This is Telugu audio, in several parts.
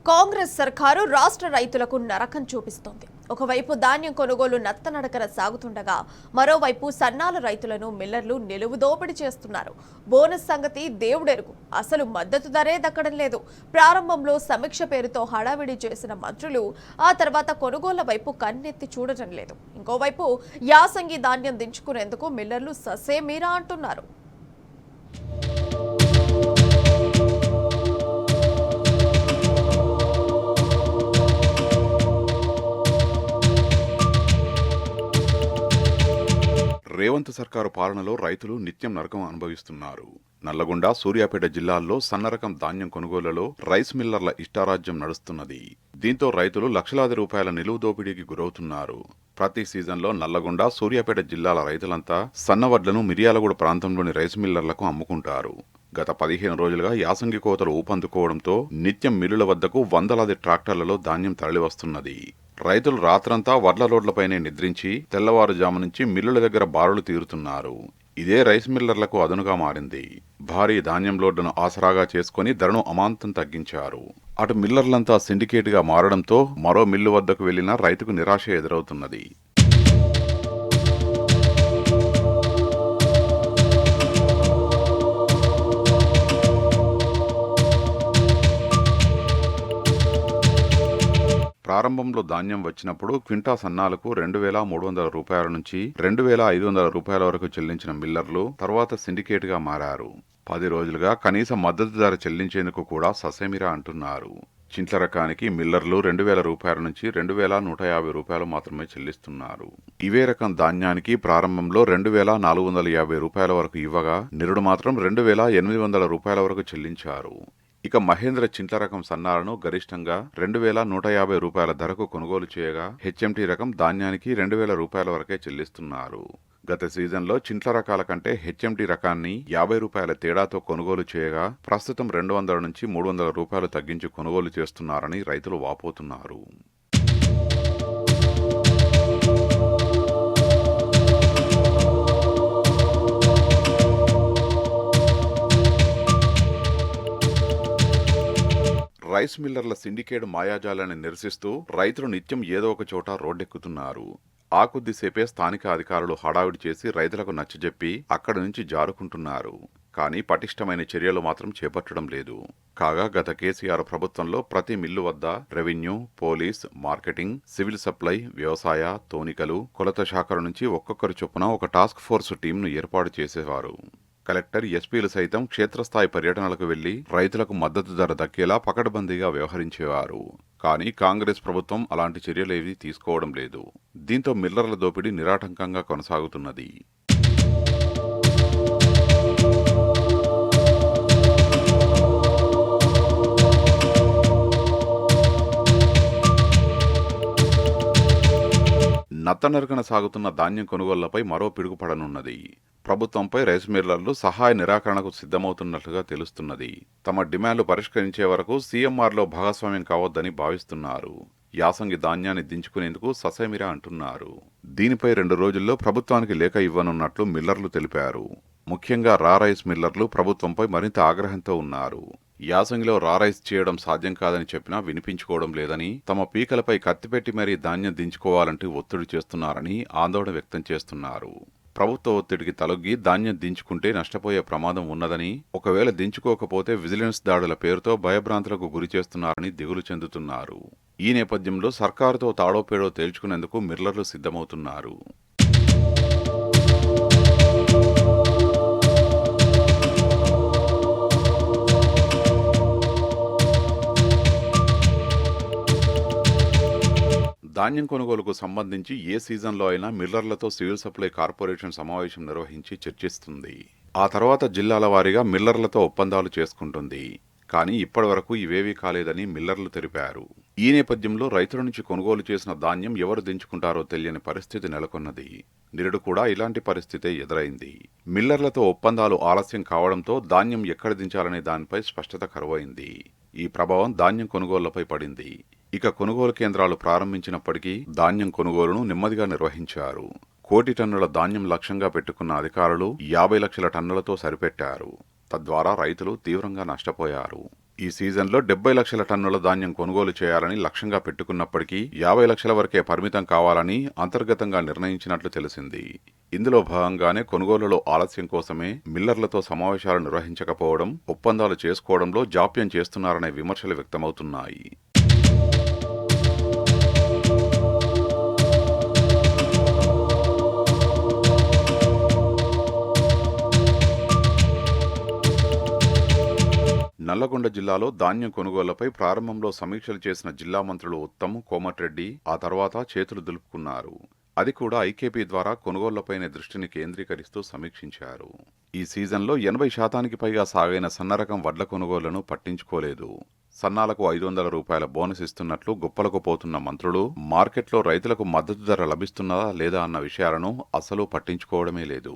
కాంగ్రెస్ సర్కారు రాష్ట్ర రైతులకు నరకం చూపిస్తోంది. ఒకవైపు ధాన్యం కొనుగోలు నత్తనడకన సాగుతుండగా మరోవైపు సన్నాల రైతులను మిల్లర్లు నిలువు దోపిడీ చేస్తున్నారు. బోనస్ సంగతి దేవుడెరుగు, అసలు మద్దతు ధరే దక్కడం లేదు. ప్రారంభంలో సమీక్ష పేరుతో హడావిడి చేసిన మంత్రులు ఆ తర్వాత కొనుగోళ్ల వైపు కన్నెత్తి చూడటం లేదు. ఇంకోవైపు యాసంగి ధాన్యం దించుకునేందుకు మిల్లర్లు ససేమీరా అంటున్నారు. రేవంత్ సర్కారు పాలనలో రైతులు నిత్యం నరకం అనుభవిస్తున్నారు. నల్లగొండ, సూర్యాపేట జిల్లాల్లో సన్నరకం ధాన్యం కొనుగోళ్లలో రైస్ మిల్లర్ల ఇష్టారాజ్యం నడుస్తున్నది. దీంతో రైతులు లక్షలాది రూపాయల నిలువు దోపిడీకి గురవుతున్నారు. ప్రతి సీజన్లో నల్లగొండ, సూర్యాపేట జిల్లాల రైతులంతా సన్నవడ్లను మిర్యాలగూడ ప్రాంతంలోని రైస్ మిల్లర్లకు అమ్ముకుంటారు. గత 15 రోజులుగా యాసంగి కోతలు ఊపందుకోవడంతో నిత్యం మిల్లుల వద్దకు వందలాది ట్రాక్టర్లలో ధాన్యం తరలివస్తున్నది. రైతులు రాత్రంతా వడ్ల రోడ్లపైనే నిద్రించి తెల్లవారుజాము నుంచి మిల్లుల దగ్గర బారులు తీరుతున్నారు. ఇదే రైస్ మిల్లర్లకు అదునుగా మారింది. భారీ ధాన్యం లోడ్లను ఆసరాగా చేసుకుని ధరను అమాంతం తగ్గించారు. అటు మిల్లర్లంతా సిండికేట్గా మారడంతో మరో మిల్లు వద్దకు వెళ్లినా రైతుకు నిరాశ ఎదురవుతున్నది. ప్రారంభంలో ధాన్యం వచ్చినప్పుడు క్వింటా సన్నాలకు 2,300 రూపాయల నుంచి 2,500 రూపాయల వరకు చెల్లించిన మిల్లర్లు తర్వాత సిండికేట్గా మారారు. 10 రోజులుగా కనీస మద్దతు ధర చెల్లించేందుకు కూడా ససేమిరా అంటున్నారు. చింట్ల రకానికి మిల్లర్లు 2,000 రూపాయల నుంచి 2,150 రూపాయలు మాత్రమే చెల్లిస్తున్నారు. ఇవే రకం ధాన్యానికి ప్రారంభంలో 2,450 రూపాయల వరకు ఇవ్వగా నిరుడు మాత్రం 2,800 రూపాయల వరకు చెల్లించారు. ఇక మహేంద్ర చింట్ల రకం సన్నాలను గరిష్టంగా 2,150 రూపాయల ధరకు కొనుగోలు చేయగా హెచ్ఎంటీ రకం ధాన్యానికి 2,000 రూపాయల వరకే చెల్లిస్తున్నారు. గత సీజన్లో చింట్ల రకాల కంటే హెచ్ఎంటీ రకాన్ని 50 రూపాయల తేడాతో కొనుగోలు చేయగా ప్రస్తుతం 200 నుంచి 300 రూపాయలు తగ్గించి కొనుగోలు చేస్తున్నారని రైతులు వాపోతున్నారు. రైస్ మిల్లర్ల సిండికేట్ మాయాజాలాన్ని నిరసిస్తూ రైతులు నిత్యం ఏదో ఒక చోట రోడ్డెక్కుతున్నారు. ఆ కొద్దిసేపే స్థానిక అధికారులు హడావిడి చేసి రైతులకు నచ్చజెప్పి అక్కడి నుంచి జారుకుంటున్నారు. కానీ పటిష్టమైన చర్యలు మాత్రం చేపట్టడం లేదు. కాగా గత కేసీఆర్ ప్రభుత్వంలో ప్రతి మిల్లు వద్ద revenue, police, marketing, civil supply, వ్యవసాయ, తోనికలు, కొలత శాఖల నుంచి ఒక్కొక్కరు చొప్పున ఒక టాస్క్ ఫోర్స్ టీంను ఏర్పాటు చేసేవారు. కలెక్టర్, ఎస్పీలు సైతం క్షేత్రస్థాయి పర్యటనలకు వెళ్లి రైతులకు మద్దతు ధర దక్కేలా పకడ్బందీగా వ్యవహరించేవారు. కానీ కాంగ్రెస్ ప్రభుత్వం అలాంటి చర్యలేవీ తీసుకోవడం లేదు. దీంతో మిల్లర్ల దోపిడీ నిరాటంకంగా కొనసాగుతున్నది. నత్తనరకన సాగుతున్న ధాన్యం కొనుగోళ్లపై మరో పిడుగుపడనున్నది. ప్రభుత్వంపై రైస్ మిల్లర్లు సహాయ నిరాకరణకు సిద్ధమవుతున్నట్లుగా తెలుస్తున్నది. తమ డిమాండ్లు పరిష్కరించే వరకు సీఎంఆర్లో భాగస్వామ్యం కావద్దని భావిస్తున్నారు. యాసంగి ధాన్యాన్ని దించుకునేందుకు ససేమిరా అంటున్నారు. దీనిపై 2 రోజుల్లో ప్రభుత్వానికి లేఖ ఇవ్వనున్నట్లు మిల్లర్లు తెలిపారు. ముఖ్యంగా రా రైస్ మిల్లర్లు ప్రభుత్వంపై మరింత ఆగ్రహంతో ఉన్నారు. యాసంగిలో రా రైస్ చేయడం సాధ్యం కాదని చెప్పినా వినిపించుకోవడం లేదని, తమ పీకలపై కత్తిపెట్టి మరీ ధాన్యం దించుకోవాలంటూ ఒత్తిడి చేస్తున్నారని ఆందోళన వ్యక్తం చేస్తున్నారు. ప్రభుత్వ ఒత్తిడికి తలొగ్గి ధాన్యం దించుకుంటే నష్టపోయే ప్రమాదం ఉన్నదని, ఒకవేళ దించుకోకపోతే విజిలెన్స్ దాడుల పేరుతో భయభ్రాంతులకు గురి చేస్తున్నారని దిగులు చెందుతున్నారు. ఈ నేపథ్యంలో సర్కారుతో తాడోపేడో తేల్చుకునేందుకు మిల్లర్లు సిద్ధమవుతున్నారు. ధాన్యం కొనుగోలుకు సంబంధించి ఏ సీజన్లో అయినా మిల్లర్లతో సివిల్ సప్లై కార్పొరేషన్ సమావేశం నిర్వహించి చర్చిస్తుంది. ఆ తర్వాత జిల్లాల వారీగా మిల్లర్లతో ఒప్పందాలు చేసుకుంటుంది. కానీ ఇప్పటివరకు ఇవేవీ కాలేదని మిల్లర్లు తెలిపారు. ఈ నేపథ్యంలో రైతుల నుంచి కొనుగోలు చేసిన ధాన్యం ఎవరు దించుకుంటారో తెలియని పరిస్థితి నెలకొన్నది. నిరుడు కూడా ఇలాంటి పరిస్థితే ఎదురైంది. మిల్లర్లతో ఒప్పందాలు ఆలస్యం కావడంతో ధాన్యం ఎక్కడ దించాలనే దానిపై స్పష్టత కరువైంది. ఈ ప్రభావం ధాన్యం కొనుగోళ్లపై పడింది. ఇక కొనుగోలు కేంద్రాలు ప్రారంభించినప్పటికీ ధాన్యం కొనుగోలును నెమ్మదిగా నిర్వహించారు. 1 కోటి టన్నుల ధాన్యం లక్ష్యంగా పెట్టుకున్న అధికారులు 50 లక్షల టన్నులతో సరిపెట్టారు. తద్వారా రైతులు తీవ్రంగా నష్టపోయారు. ఈ సీజన్లో 70 లక్షల టన్నుల ధాన్యం కొనుగోలు చేయాలని లక్ష్యంగా పెట్టుకున్నప్పటికీ 50 లక్షల వరకే పరిమితం కావాలని అంతర్గతంగా నిర్ణయించినట్లు తెలిసింది. ఇందులో భాగంగానే కొనుగోలులో ఆలస్యం కోసమే మిల్లర్లతో సమావేశాలు నిర్వహించకపోవడం, ఒప్పందాలు చేసుకోవడంలో జాప్యం చేస్తున్నారనే విమర్శలు వ్యక్తమవుతున్నాయి. నల్లగొండ జిల్లాలో ధాన్యం కొనుగోళ్లపై ప్రారంభంలో సమీక్షలు చేసిన జిల్లా మంత్రులు ఉత్తమ్, కోమటిరెడ్డి ఆ తర్వాత చేతులు దులుపుకున్నారు. అది కూడా ఐకేపీ ద్వారా కొనుగోళ్లపైనే దృష్టిని కేంద్రీకరిస్తూ సమీక్షించారు. ఈ సీజన్లో 80% పైగా సాగైన సన్నరకం వడ్ల కొనుగోళ్లను పట్టించుకోలేదు. సన్నాలకు 500 రూపాయల బోనస్ ఇస్తున్నట్లు గొప్పలకు పోతున్న మంత్రులు మార్కెట్లో రైతులకు మద్దతు ధర లభిస్తున్నదా లేదా అన్న విషయాలను అసలు పట్టించుకోవడమే లేదు.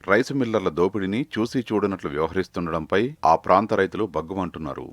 రైసు మిల్లర్ల దోపిడీని చూసి చూడనట్లు వ్యవహరిస్తుండడంపై ఆ ప్రాంత రైతులు బగ్గుమంటున్నారు.